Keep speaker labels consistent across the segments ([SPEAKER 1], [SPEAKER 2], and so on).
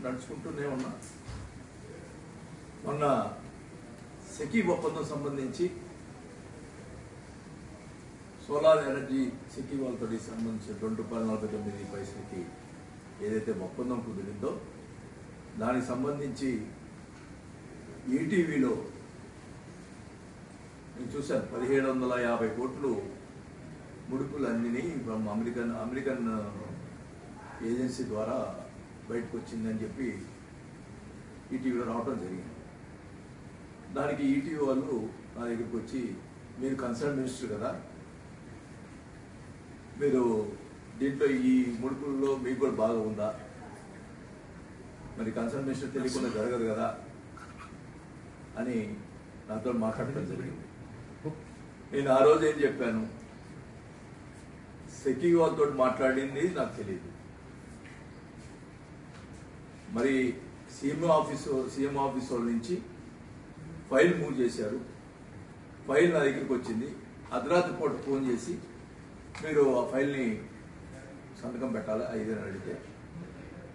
[SPEAKER 1] నడుచుకుంటూనే ఉన్నా. మొన్న సెకీ ఒప్పందం సంబంధించి సోలార్ ఎనర్జీ సెకీ వాళ్ళతో సంబంధించి ₹2.49 ఏదైతే ఒప్పందం కుదిరిందో దానికి సంబంధించి ఈటీవీలో నేను చూశాను. 1750 కోట్లు ముడుపులు అన్నీ అమెరికన్ ఏజెన్సీ ద్వారా బయటకు వచ్చిందని చెప్పి ఈటీవీలో రావడం జరిగింది. దానికి ఈటీవీ వాళ్ళు నా దగ్గరికి వచ్చి, మీరు కన్సర్న్ మినిస్టర్ కదా, మీరు దీంట్లో ఈ ముడుపుల్లో మీకు కూడా బాగా ఉందా, మరి కన్సర్న్ మినిస్టర్ తెలియకుండా జరగదు కదా అని నాతో మాట్లాడటం జరిగింది. నేను ఆ రోజు ఏం చెప్పాను, సెకీ వాళ్ళతో మాట్లాడింది నాకు తెలియదు. మరి సీఎం ఆఫీస్ వాళ్ళ నుంచి ఫైల్ మూవ్ చేశారు. ఫైల్ నా దగ్గరికి వచ్చింది. అర్ధరాత్రి పూట ఫోన్ చేసి మీరు ఆ ఫైల్ని సంతకం పెట్టాలి 5 అని అడిగితే,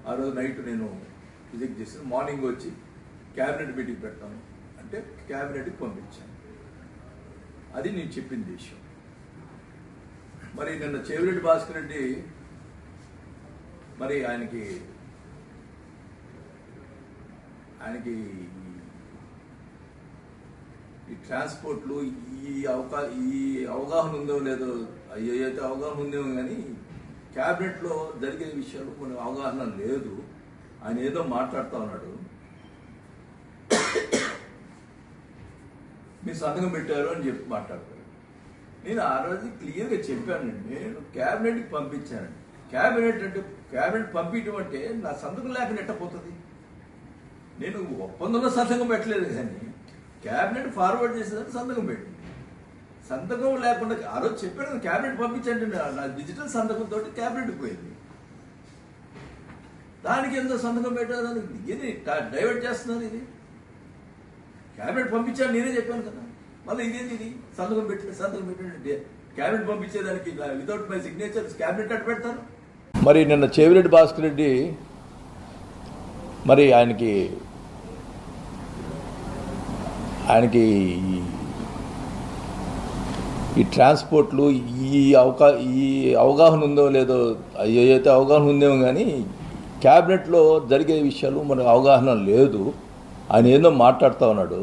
[SPEAKER 1] ఆ రోజు నైట్ నేను రిజెక్ట్ చేశాను. మార్నింగ్ వచ్చి క్యాబినెట్ మీటింగ్ పెడతాను అంటే క్యాబినెట్కి పంపించాను. అది నేను చెప్పింది విషయం. మరి నిన్న చెవిరెడ్డి భాస్కర్ రెడ్డి మరి ఆయనకి ఈ ట్రాన్స్పోర్ట్లు ఈ అవగాహన ఉందో లేదో, అయితే అవగాహన ఉందేమో కానీ క్యాబినెట్లో జరిగే విషయాలు మనకు అవగాహన లేదు. ఆయన ఏదో మాట్లాడుతూ ఉన్నాడు. మీరు సంతకం పెట్టారు అని చెప్పి మాట్లాడతారు. నేను ఆ రోజు క్లియర్గా చెప్పానండి, నేను క్యాబినెట్కి పంపించానండి. క్యాబినెట్ పంపించడం అంటే నా సంతకం లేకుండా ఎట్టపోతుంది. నేను ఒప్పందంలో సంతకం పెట్టలేదు, కానీ క్యాబినెట్ ఫార్వర్డ్ చేసేదాన్ని సంతకం పెట్టింది. సంతకం లేకుండా ఆ రోజు చెప్పాను క్యాబినెట్ పంపించండి, నా డిజిటల్ సంతకంతో క్యాబినెట్ పోయింది. దానికి ఎంతో సంతకం పెట్టాలని ఇది డైవర్ట్ చేస్తున్నారు. ఇది క్యాబినెట్ పంపించాను నేనే చెప్పాను కదా, మళ్ళీ ఇదేంటి ఇది సంతకం పెట్టండి క్యాబినెట్ పంపించేదానికి వితౌట్ మై సిగ్నేచర్ క్యాబినెట్ అట్టు పెడతారు. మరి నిన్న చెవిరెడ్డి భాస్కర్ రెడ్డి మరి ఆయనకి ఈ ట్రాన్స్పోర్ట్లు ఈ అవగాహన ఉందో లేదో, అయితే అవగాహన ఉందేమో కానీ క్యాబినెట్లో జరిగే విషయాలు మనకు అవగాహన లేదు. ఆయన ఏదో మాట్లాడుతూ ఉన్నాడు.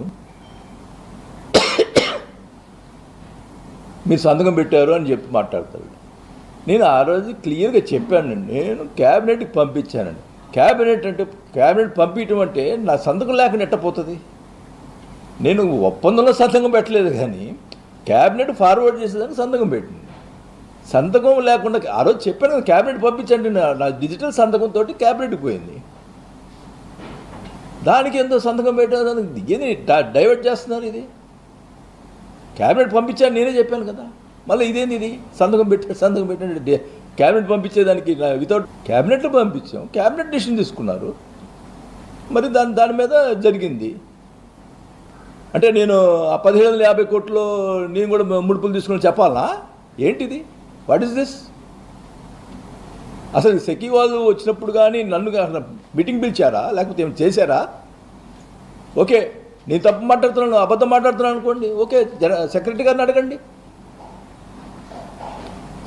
[SPEAKER 1] మీరు సంతకం పెట్టారు అని చెప్పి మాట్లాడతాడు. నేను ఆ రోజు క్లియర్గా చెప్పానండి, నేను క్యాబినెట్కి పంపించానండి. క్యాబినెట్ పంపించడం అంటే నా సంతకం లేకుండా ఎట్టపోతుంది. నేను ఒప్పందంలో సంతకం పెట్టలేదు, కానీ క్యాబినెట్ ఫార్వర్డ్ చేసేదానికి సంతకం పెట్టింది. సంతకం లేకుండా ఆ రోజు చెప్పాను కదా, క్యాబినెట్ పంపించండి, నా డిజిటల్ సంతకంతో క్యాబినెట్కి పోయింది. దానికి ఎంతో సంతకం పెట్టేదానికి ఏది డైవర్ట్ చేస్తున్నారు. ఇది క్యాబినెట్ పంపించాను నేనే చెప్పాను కదా, మళ్ళీ ఇదేంది ఇది సంతకం పెట్టండి క్యాబినెట్ పంపించేదానికి వితౌట్ క్యాబినెట్లో పంపించాం. క్యాబినెట్ డిసిషన్ తీసుకున్నారు. మరి దాని మీద జరిగింది. అంటే నేను ఆ 1750 కోట్లు నేను కూడా ముడుపులు తీసుకుని చెప్పాలనా ఏంటిది? What is this? అసలు సెకీ వాళ్ళు వచ్చినప్పుడు కానీ నన్ను మీటింగ్ పిలిచారా, లేకపోతే ఏమైనా చేశారా? ఓకే, నేను తప్పు మాట్లాడుతున్నాను, అబద్ధం మాట్లాడుతున్నాను అనుకోండి, ఓకే, సెక్రటరీ గారిని అడగండి.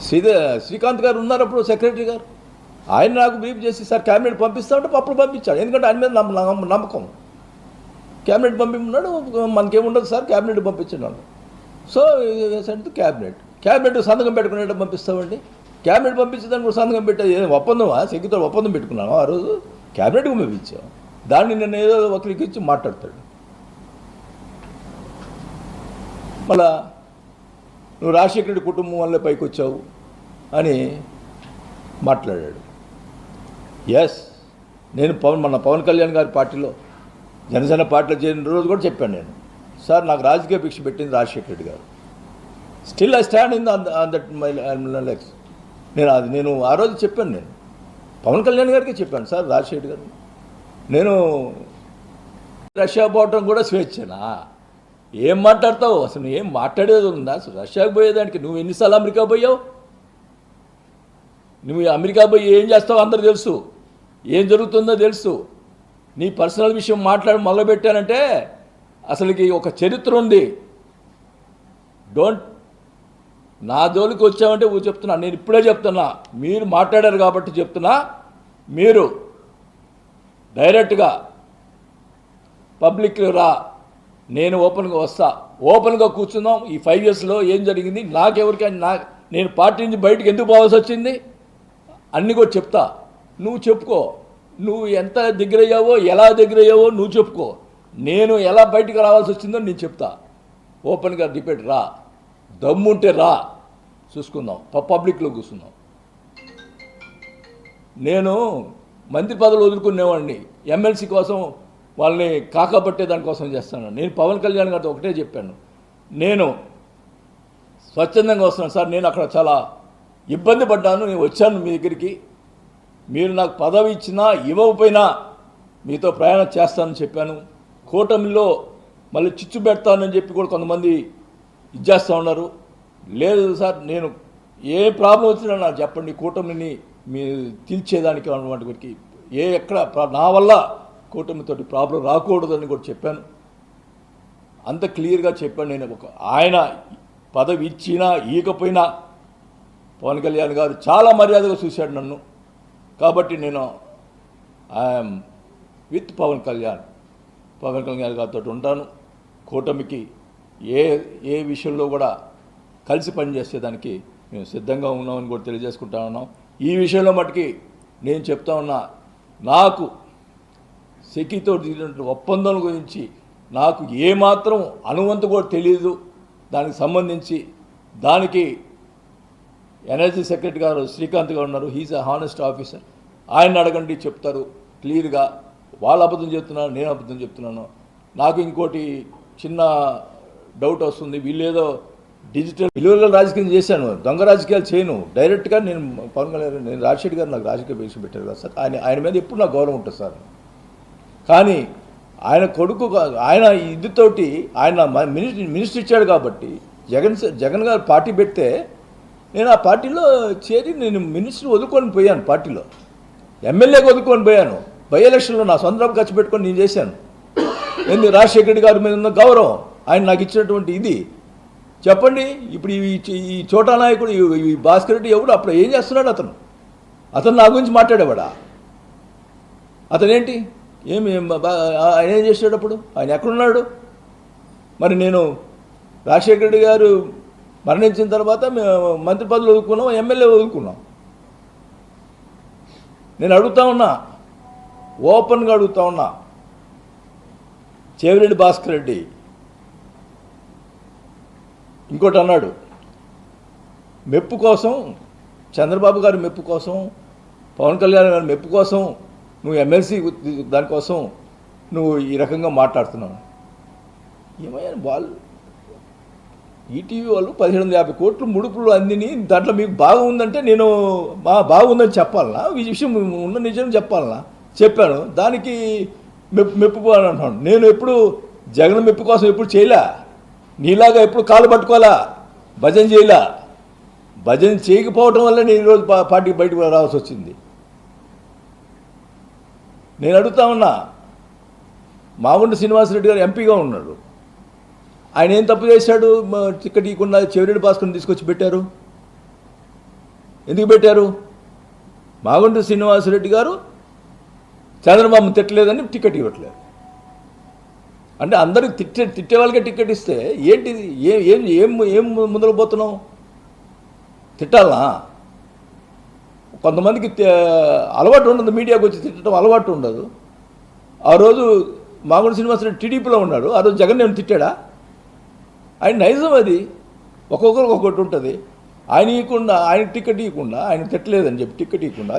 [SPEAKER 1] శ్రీకాంత్ గారు ఉన్నారు అప్పుడు సెక్రటరీ గారు. ఆయన నాకు బ్రీఫ్ చేసి, సార్ క్యాబినెట్ పంపిస్తామంటే అప్పుడు పంపించాడు. ఎందుకంటే ఆయన మీద నమ్మకం. క్యాబినెట్ పంపిస్తున్నాడు, మనకేముండదు సార్, క్యాబినెట్ పంపించండి. సో సెంట్ క్యాబినెట్ సంతకం పెట్టుకునేటప్పుడు పంపిస్తామండి. క్యాబినెట్ పంపించేదాన్ని కూడా సంతకం పెట్టే ఒప్పందమా? సెక్యూతో ఒప్పందం పెట్టుకున్నాను ఆ రోజు, క్యాబినెట్కి పంపించాం. దాన్ని నేను ఏదో ఒకరికి ఇచ్చి మాట్లాడతాడు. మళ్ళా నువ్వు రాజశేఖర రెడ్డి కుటుంబం వల్లే పైకి వచ్చావు అని మాట్లాడాడు. ఎస్, నేను మన పవన్ కళ్యాణ్ గారి పార్టీలో జనసేన పార్టీలో చేరిన రోజు కూడా చెప్పాను నేను, సార్ నాకు రాజకీయ భిక్ష పెట్టింది రాజశేఖర రెడ్డి గారు. Still I stand in on that my legs. నేను ఆ రోజు చెప్పాను, నేను పవన్ కళ్యాణ్ గారికి చెప్పాను, సార్ రాజశేఖర్ గారు నేను రష్యా పోవటం కూడా స్వేచ్ఛనా? ఏం మాట్లాడతావు అసలు? ఏం మాట్లాడేది ఉందా? అసలు రష్యాకు పోయేదానికి నువ్వు ఎన్నిసార్లు అమెరికా పోయావు? నువ్వు అమెరికా పోయి ఏం చేస్తావు అందరూ తెలుసు, ఏం జరుగుతుందో తెలుసు. నీ పర్సనల్ విషయం మొదలుపెట్టానంటే అసలుకి ఒక చరిత్ర ఉంది. డోంట్ నా జోలికి వచ్చామంటే చెప్తున్నా, నేను ఇప్పుడే చెప్తున్నా, మీరు మాట్లాడారు కాబట్టి చెప్తున్నా, మీరు డైరెక్ట్గా పబ్లిక్లో రా, నేను ఓపెన్గా వస్తా, ఓపెన్గా కూర్చుందాం. ఈ 5 ఇయర్స్లో ఏం జరిగింది, నాకెవరికైనా నేను పార్టీ నుంచి బయటకు ఎందుకు పోవాల్సి వచ్చింది అన్నీ కూడా చెప్తా. నువ్వు చెప్పుకో, నువ్వు ఎంత దగ్గరయ్యావో ఎలా దగ్గరయ్యావో నువ్వు చెప్పుకో, నేను ఎలా బయటకు రావాల్సి వచ్చిందో నేను చెప్తా. ఓపెన్గా డిబేట్ రా, దమ్ముంటే రా, చూసుకుందాం, పబ్లిక్లో కూర్చుందాం. నేను మంత్రి పదవులు వదులుకునేవాడిని, ఎమ్మెల్సీ కోసం వాళ్ళని కాకపట్టే దానికోసం చేస్తాను. నేను పవన్ కళ్యాణ్ గారితో ఒకటే చెప్పాను, నేను స్వచ్ఛందంగా వస్తున్నాను సార్, నేను అక్కడ చాలా ఇబ్బంది పడ్డాను, నేను వచ్చాను మీ దగ్గరికి, మీరు నాకు పదవి ఇచ్చినా ఇవ్వకపోయినా మీతో ప్రయాణం చేస్తానని చెప్పాను. కూటమిలో మళ్ళీ చిచ్చు పెడతానని చెప్పి కూడా కొంతమంది ఇచ్చేస్తూ ఉన్నారు. లేదు సార్, నేను ఏ ప్రాబ్లం వచ్చినా నాకు చెప్పండి, కూటమిని మీరు తీర్చేదానికి అన్నటువంటి ఎక్కడ నా వల్ల కూటమితోటి ప్రాబ్లం రాకూడదని కూడా చెప్పాను. అంత క్లియర్గా చెప్పాను. నేను ఆయన పదవి ఇచ్చినా ఇవ్వకపోయినా పవన్ కళ్యాణ్ గారు చాలా మర్యాదగా చూశాడు నన్ను. కాబట్టి నేను ఐఎమ్ విత్ పవన్ కళ్యాణ్ గారితో ఉంటాను. కూటమికి ఏ విషయంలో కూడా కలిసి పనిచేసేదానికి మేము సిద్ధంగా ఉన్నామని కూడా తెలియజేసుకుంటా ఉన్నాం. ఈ విషయంలో మటుకి నేను చెప్తా ఉన్నా, నాకు సెకీతో దిగినటువంటి ఒప్పందం గురించి నాకు ఏమాత్రం అనువంతు కూడా తెలియదు. దానికి సంబంధించి దానికి ఎనర్జీ సెక్రటరీ గారు శ్రీకాంత్ గారు ఉన్నారు, హీజ్ ఎ హానెస్ట్ ఆఫీసర్, ఆయన అడగండి చెప్తారు క్లియర్గా. వాళ్ళు అబద్ధం చెప్తున్నారు, నేను అబద్ధం చెప్తున్నాను. నాకు ఇంకోటి చిన్న డౌట్ వస్తుంది, వీళ్ళేదో డిజిటల్ విలువల రాజకీయం చేశాను, దొంగ రాజకీయాలు చేయను. డైరెక్ట్గా నేను పవన్ కళ్యాణ్, నేను రాజశేఖర్ గారు నాకు రాజకీయ వేసి పెట్టారు కదా సార్, ఆయన మీద ఎప్పుడు నాకు గౌరవం ఉంటుంది సార్. కానీ ఆయన కొడుకు, ఆయన ఇదితోటి ఆయన మినిస్టర్ ఇచ్చాడు కాబట్టి జగన్ గారు పార్టీ పెడితే నేను ఆ పార్టీలో చేరి నేను మినిస్టర్ వదులుకొని పోయాను, పార్టీలో ఎమ్మెల్యేగా వదులుకొని పోయాను. బై ఎలక్షన్లో నా సొంత ఖర్చు పెట్టుకొని నేను చేశాను. ఎందుకు రాజశేఖర రెడ్డి గారి మీద ఉన్న గౌరవం, ఆయన నాకు ఇచ్చినటువంటి ఇది చెప్పండి. ఇప్పుడు ఈ చోటా నాయకుడు ఈ భాస్కర్ రెడ్డి ఎవడు, అప్పుడు ఏం చేస్తున్నాడు అతను నా గురించి మాట్లాడేవాడా? అతనేంటి ఆయన ఏం చేసాడు అప్పుడు? ఆయన ఎక్కడున్నాడు? మరి నేను రాజశేఖర రెడ్డి గారు మరణించిన తర్వాత మేము మంత్రి పదవులు వదులుకున్నాం, ఎమ్మెల్యే వదులుకున్నాం. నేను అడుగుతా ఉన్నా, ఓపెన్గా అడుగుతా ఉన్నా, చెవిరెడ్డి భాస్కర్ రెడ్డి ఇంకోటి అన్నాడు, మెప్పు కోసం, చంద్రబాబు గారి మెప్పు కోసం, పవన్ కళ్యాణ్ గారి మెప్పు కోసం నువ్వు ఎమ్మెల్సీ దానికోసం నువ్వు ఈ రకంగా మాట్లాడుతున్నావు. ఏమయ్యా వాళ్ళు ఈటీవీ వాళ్ళు 1750 కోట్లు ముడుపులు అందిని, దాంట్లో మీకు బాగుందంటే నేను బాగుందని చెప్పాలనా? ఈ విషయం ఉన్న నిజం చెప్పాలనా? చెప్పాను. దానికి మెప్పు అని అంటున్నాను. నేను ఎప్పుడు జగన్ మెప్పు కోసం ఎప్పుడు చేయలే, నీలాగా ఎప్పుడు కాలు పట్టుకోవాలా, భజన చేయలే. భజన చేయకపోవటం వల్ల నేను ఈరోజు పార్టీకి బయటకు రావాల్సి వచ్చింది. నేను అడుగుతా ఉన్నా, మాగుంట శ్రీనివాసరెడ్డి గారు ఎంపీగా ఉన్నాడు, ఆయన ఏం తప్పు చేశాడు? టికెట్ ఇవ్వకుండా చెవిరెడ్డి భాస్కర్ని తీసుకొచ్చి పెట్టారు. ఎందుకు పెట్టారు? మాగుంట శ్రీనివాసరెడ్డి గారు చంద్రబాబు తిట్టలేదని టికెట్ ఇవ్వట్లేదు అంటే అందరికి తిట్టే వాళ్ళకే టికెట్ ఇస్తే ఏంటిది? ఏం ముందర పోతున్నావు? తిట్టాలనా? కొంతమందికి అలవాటు ఉండదు, మీడియాకు వచ్చి తిట్టడం అలవాటు ఉండదు. ఆ రోజు మాగుంట శ్రీనివాసరెడ్డి టీడీపీలో ఉన్నాడు, ఆ రోజు జగన్ నేను తిట్టాడా? ఆయన నైజం అది, ఒక్కొక్కరికి ఒక్కొక్కటి ఉంటుంది. ఆయన ఇవ్వకుండా, ఆయన టికెట్ ఇవ్వకుండా, ఆయన తిట్టలేదని చెప్పి టికెట్ ఇవ్వకుండా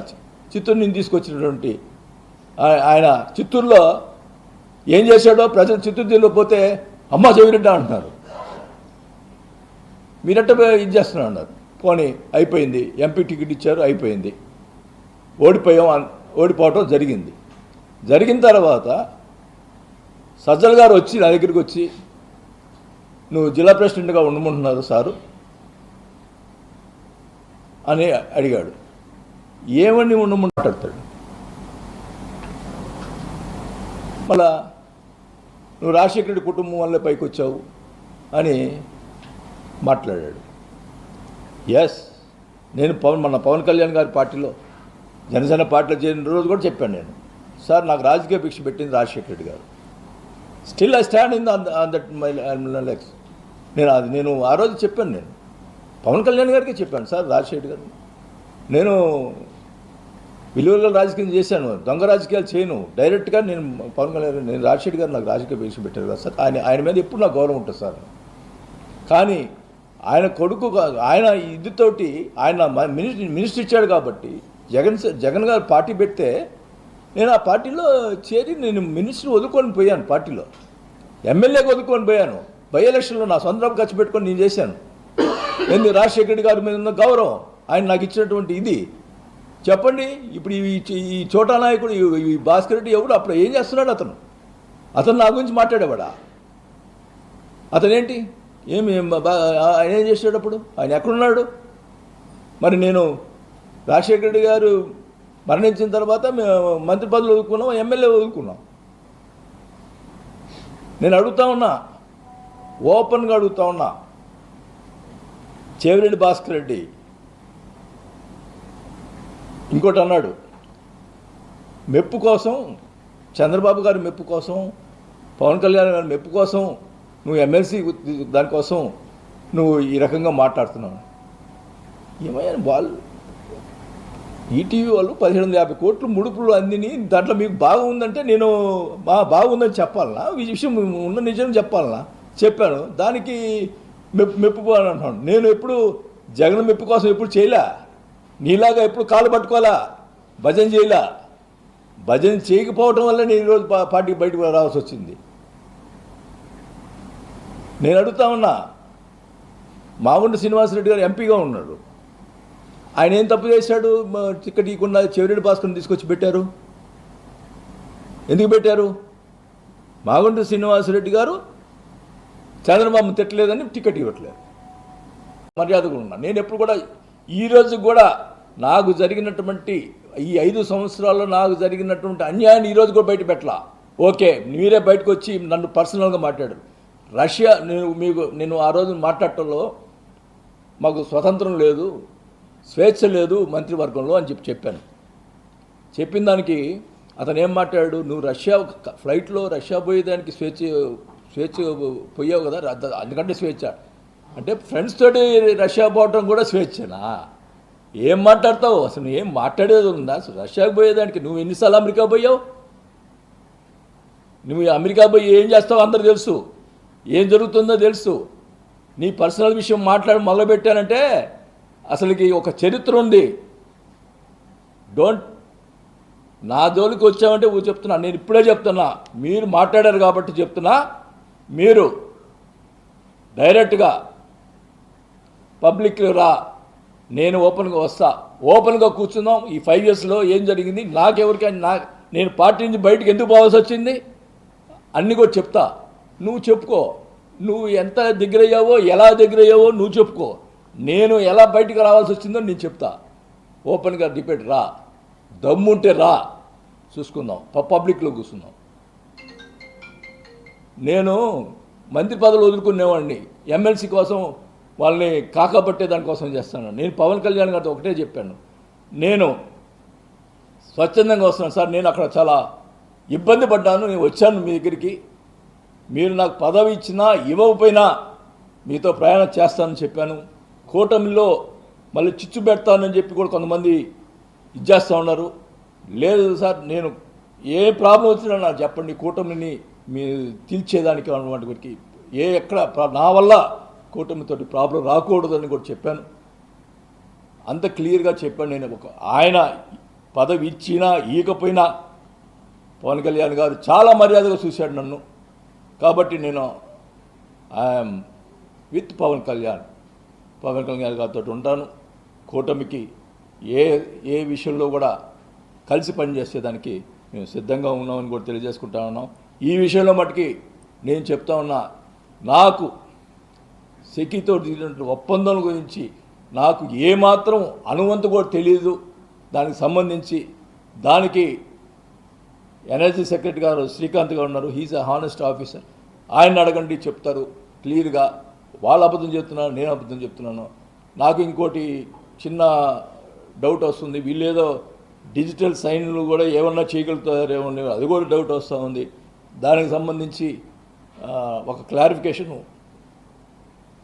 [SPEAKER 1] చిత్తూరు నుంచి తీసుకొచ్చినటువంటి ఆయన చిత్తూరులో ఏం చేశాడో ప్రజలు చిత్తూరు జిల్లాలో పోతే అమ్మ చెవిరెడ్డి అంటున్నారు. మీరట్ట ఇది చేస్తున్నారు అన్నారు. పోనీ అయిపోయింది, ఎంపీ టికెట్ ఇచ్చారు, అయిపోయింది, ఓడిపోవటం జరిగింది. జరిగిన తర్వాత సజ్జల గారు వచ్చి నా దగ్గరికి వచ్చి, నువ్వు జిల్లా ప్రెసిడెంట్గా ఉండమంటున్నారు సారు అని అడిగాడు. ఏమని ఉండమంటాడు? మళ్ళా నువ్వు రాజశేఖర రెడ్డి కుటుంబం వల్లే పైకి వచ్చావు అని మాట్లాడాడు. ఎస్, నేను మన పవన్ కళ్యాణ్ గారి పార్టీలో జనసేన పార్టీలో చేరిన రోజు కూడా చెప్పాను నేను, సార్ నాకు రాజకీయ భిక్ష పెట్టింది రాజశేఖర రెడ్డి గారు. Still I stand in on that my legs. నేను ఆ రోజు చెప్పాను, నేను పవన్ కళ్యాణ్ గారికి చెప్పాను, సార్ రాజశేఖర్ గారు నేను విలువల రాజకీయం చేశాను, దొంగ రాజకీయాలు చేయను, డైరెక్ట్గా నేను పవన్ కళ్యాణ్ నేను రాజశేఖర్ గారు నాకు రాజకీయ భిక్ష పెట్టారు కదా సార్, ఆయన మీద ఎప్పుడు నాకు గౌరవం ఉంటుంది సార్. కానీ ఆయన కొడుకు ఆయన ఇదితోటి ఆయన మినిస్టర్ ఇచ్చాడు కాబట్టి జగన్ గారు పార్టీ పెడితే నేను ఆ పార్టీలో చేరి నేను మినిస్టర్ వదులుకొని పోయాను, పార్టీలో ఎమ్మెల్యేగా వదులుకొని పోయాను. బై ఎలక్షన్లో నా సొంత ఖర్చు పెట్టుకొని నేను చేశాను. ఎందుకు రాజశేఖర రెడ్డి గారి మీద ఉన్న గౌరవం, ఆయన నాకు ఇచ్చినటువంటి ఇది చెప్పండి. ఇప్పుడు ఈ చోటా నాయకుడు ఈ భాస్కర్ రెడ్డి ఎవడు అప్పుడు ఏం చేస్తున్నాడు? అతను నా గురించి మాట్లాడేవాడా? అతనేంటి ఆయన ఏం చేసాడు అప్పుడు? ఆయన ఎక్కడున్నాడు? మరి నేను రాజశేఖర రెడ్డి గారు మరణించిన తర్వాత మేము మంత్రి పదవులు వదులుకున్నాం, ఎమ్మెల్యే వదులుకున్నాం. నేను అడుగుతా ఉన్నా, ఓపెన్గా అడుగుతా ఉన్నా, చెవిరెడ్డి భాస్కర్ రెడ్డి ఇంకోటి అన్నాడు, మెప్పు కోసం, చంద్రబాబు గారి మెప్పు కోసం, పవన్ కళ్యాణ్ గారి మెప్పు కోసం నువ్వు ఎమ్మెల్సీ దానికోసం నువ్వు ఈ రకంగా మాట్లాడుతున్నావు. ఏమయ్యా వాళ్ళు ఈటీవీ వాళ్ళు 1750 కోట్లు ముడుపులు అందిని దాంట్లో మీకు బాగుందంటే నేను బాగుందని చెప్పాలనా? ఈ విషయం ఉన్న నిజం చెప్పాలనా? చెప్పాను. దానికి మెప్పు అని అంటున్నాను. నేను ఎప్పుడు జగన్ మెప్పు కోసం ఎప్పుడు చేయలే, నీలాగా ఎప్పుడు కాలు పట్టుకోవాలా, భజన చేయలే. భజన చేయకపోవటం వల్ల నేను ఈరోజు పార్టీకి బయటకు రావాల్సి వచ్చింది. నేను అడుగుతా ఉన్నా, మాగుంట శ్రీనివాసరెడ్డి గారు ఎంపీగా ఉన్నాడు, ఆయన ఏం తప్పు చేశాడు? టికెట్ ఇవ్వకుండా చెవిరెడ్డి భాస్కర్ని తీసుకొచ్చి పెట్టారు. ఎందుకు పెట్టారు? మాగుంట శ్రీనివాసరెడ్డి గారు చంద్రబాబు తిట్టలేదని టికెట్ ఇవ్వట్లేదు. మర్యాదగా ఉన్నా. నేను ఎప్పుడు కూడా ఈరోజు కూడా నాకు జరిగినటువంటి ఈ 5 సంవత్సరాల్లో నాకు జరిగినటువంటి అన్యాయాన్ని ఈరోజు కూడా బయట పెట్టలా. ఓకే, మీరే బయటకు వచ్చి నన్ను పర్సనల్గా మాట్లాడారు. రష్యా నేను ఆ రోజు మాట్లాడటంలో మాకు స్వతంత్రం లేదు, స్వేచ్ఛ లేదు మంత్రివర్గంలో అని చెప్పాను. చెప్పిన దానికి అతను ఏం మాట్లాడాడు, నువ్వు రష్యా ఫ్లైట్లో రష్యా పోయేదానికి స్వేచ్ఛ పోయావు కదా, అందుకంటే స్వేచ్ఛ అంటే ఫ్రెండ్స్ తోటి రష్యా పోవటం కూడా స్వేచ్ఛనా? ఏం మాట్లాడతావు అసలు? ఏం మాట్లాడేది ఉందా? అసలు రష్యాకు పోయేదానికి నువ్వు ఎన్నిసార్లు అమెరికా పోయావు? నువ్వు అమెరికా పోయి ఏం చేస్తావు అందరూ తెలుసు, ఏం జరుగుతుందో తెలుసు. నీ పర్సనల్ విషయం మొదలుపెట్టానంటే అసలుకి ఒక చరిత్ర ఉంది. నా జోలికి వచ్చామంటే చెప్తున్నా, నేను ఇప్పుడే చెప్తున్నా, మీరు మాట్లాడారు కాబట్టి చెప్తున్నా, మీరు డైరెక్ట్గా పబ్లిక్లో రా, నేను ఓపెన్గా వస్తా, ఓపెన్గా కూర్చుందాం. ఈ 5 ఇయర్స్లో ఏం జరిగింది, నాకెవరికైనా నేను పార్టీ నుంచి బయటకు ఎందుకు పోవాల్సి వచ్చింది అన్నీ కూడా చెప్తా. నువ్వు చెప్పుకో, నువ్వు ఎంత దగ్గరయ్యావో ఎలా దగ్గరయ్యావో నువ్వు చెప్పుకో. నేను ఎలా బయటకు రావాల్సి వచ్చిందో నేను చెప్తా. ఓపెన్గా డిబేట్ రా, దమ్ముంటే రా, చూసుకుందాం, పబ్లిక్లో కూర్చుందాం. నేను మంత్రి పదవులు వదులుకునేవాడిని, ఎమ్మెల్సీ కోసం వాళ్ళని కాకపట్టే దానికోసం చేస్తాను. నేను పవన్ కళ్యాణ్ గారితో ఒకటే చెప్పాను, నేను స్వచ్ఛందంగా వస్తున్నాను సార్, నేను అక్కడ చాలా ఇబ్బంది పడ్డాను, నేను వచ్చాను మీ దగ్గరికి, మీరు నాకు పదవి ఇచ్చినా ఇవ్వకపోయినా మీతో ప్రయాణం చేస్తానని చెప్పాను. కూటమిలో మళ్ళీ చిచ్చు పెడతానని చెప్పి కూడా కొంతమంది ఇచ్చేస్తూ ఉన్నారు. లేదు సార్, నేను ఏ ప్రాబ్లం వచ్చినా నాకు చెప్పండి, కూటమిని మీరు తీర్చేదానికి అన్నటువంటి ఎక్కడ నా వల్ల కూటమితోటి ప్రాబ్లం రాకూడదని కూడా చెప్పాను. అంత క్లియర్గా చెప్పాను. నేను ఆయన పదవి ఇచ్చినా ఇవ్వకపోయినా పవన్ కళ్యాణ్ గారు చాలా మర్యాదగా చూశాడు నన్ను. కాబట్టి నేను ఐఎమ్ విత్ పవన్ కళ్యాణ్ గారితో ఉంటాను. కూటమికి ఏ విషయంలో కూడా కలిసి పనిచేసేదానికి మేము సిద్ధంగా ఉన్నామని కూడా తెలియజేసుకుంటా ఉన్నాం. ఈ విషయంలో మటుకి నేను చెప్తా ఉన్నా, నాకు సెకీతో దిగినటువంటి ఒప్పందం గురించి నాకు ఏమాత్రం అనువంత కూడా తెలియదు. దానికి సంబంధించి దానికి ఎనర్జీ సెక్రటరీ గారు శ్రీకాంత్ గారు ఉన్నారు, హీజ్ అ హానెస్ట్ ఆఫీసర్. ఆయన అడగండి, చెప్తారు క్లియర్గా. వాళ్ళు అబద్ధం చెప్తున్నారు, నేను అబద్ధం చెప్తున్నాను. నాకు ఇంకోటి చిన్న డౌట్ వస్తుంది, వీళ్ళేదో డిజిటల్ సైన్లు కూడా ఏమన్నా చేయగలుగుతారేమో, అది కూడా డౌట్ వస్తూ ఉంది. దానికి సంబంధించి ఒక క్లారిఫికేషను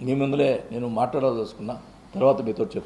[SPEAKER 1] మీ ముందులే నేను మాట్లాడదలుచుకున్నా, తర్వాత మీతో చెప్తాను.